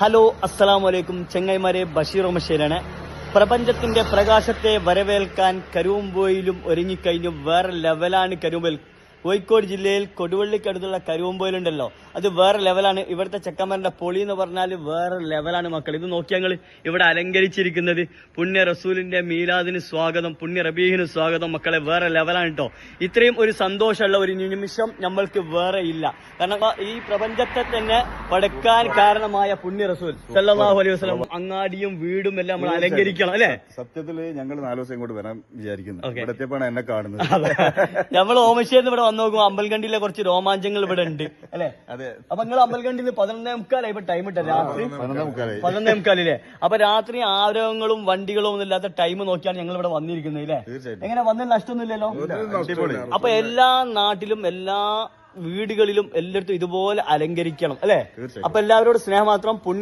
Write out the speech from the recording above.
Hello, അസ്സലാമു അലൈക്കും. ചെങ്ങൈമാരെ, ബഷീർ മഷീറാണ്. പ്രപഞ്ചത്തിന്റെ പ്രകാശത്തെ വരവേൽക്കാൻ കരുവമ്പോയിലും ഒരുങ്ങിക്കഴിഞ്ഞു. വേറെ ലെവലാണ് കരുവമ്പോയിൽ. കോഴിക്കോട് ജില്ലയിൽ കൊടുവള്ളിക്കടുത്തുള്ള കരുവമ്പോയിലുണ്ടല്ലോ, അത് വേറെ ലെവലാണ്. ഇവിടുത്തെ ചെക്കന്മാരുടെ പൊളി എന്ന് പറഞ്ഞാൽ വേറെ ലെവലാണ് മക്കൾ. ഇത് നോക്കി ഞങ്ങൾ ഇവിടെ അലങ്കരിച്ചിരിക്കുന്നത് പുണ്യ റസൂലിന്റെ മീലാദിന് സ്വാഗതം, പുണ്യ റബീഹിന് സ്വാഗതം. മക്കളെ വേറെ ലെവലാണ് കേട്ടോ. ഇത്രയും ഒരു സന്തോഷമുള്ള ഒരു നിമിഷം നമ്മൾക്ക് വേറെ ഇല്ല. കാരണം ഈ പ്രപഞ്ചത്തെ തന്നെ പടക്കാൻ കാരണമായ പുണ്യ റസൂൽ സല്ലല്ലാഹു അലൈഹി വസല്ലം അങ്ങാടിയും വീടും എല്ലാം നമ്മൾ അലങ്കരിക്കണം അല്ലെ. സത്യത്തില് ഞങ്ങൾ 4 ദിവസം ഇങ്ങോട്ട് വരാൻ വിചാരിക്കുന്നത്. ഇവിടെ എത്തിയപ്പോഴാണ് എന്നെ കാണുന്നത്. നമ്മൾ ഓമശ്ശേരിന്ന് ഇവിടെ വന്നു നോക്കുമ്പോൾ അമ്പൽഗണ്ടിലെ കുറച്ച് രോമാഞ്ചങ്ങൾ ഇവിടെ ഉണ്ട് അല്ലെ. അപ്പൊ നിങ്ങൾ അമ്പൽഗണ്ടിന്ന് 11:45 ഇപ്പൊ ടൈം ഇട്ട രാത്രി 11:45. അപ്പൊ രാത്രി ആരവങ്ങളും വണ്ടികളും ഒന്നും ഇല്ലാത്ത ടൈം നോക്കിയാണ് ഞങ്ങൾ ഇവിടെ വന്നിരിക്കുന്നത് അല്ലെ. എങ്ങനെ വന്നതിന് നഷ്ടമൊന്നുമില്ലല്ലോ. അപ്പൊ എല്ലാ നാട്ടിലും എല്ലാ വീടുകളിലും എല്ലായിടത്തും ഇതുപോലെ അലങ്കരിക്കണം അല്ലെ. അപ്പൊ എല്ലാവരോടും സ്നേഹം മാത്രം. പുണ്യ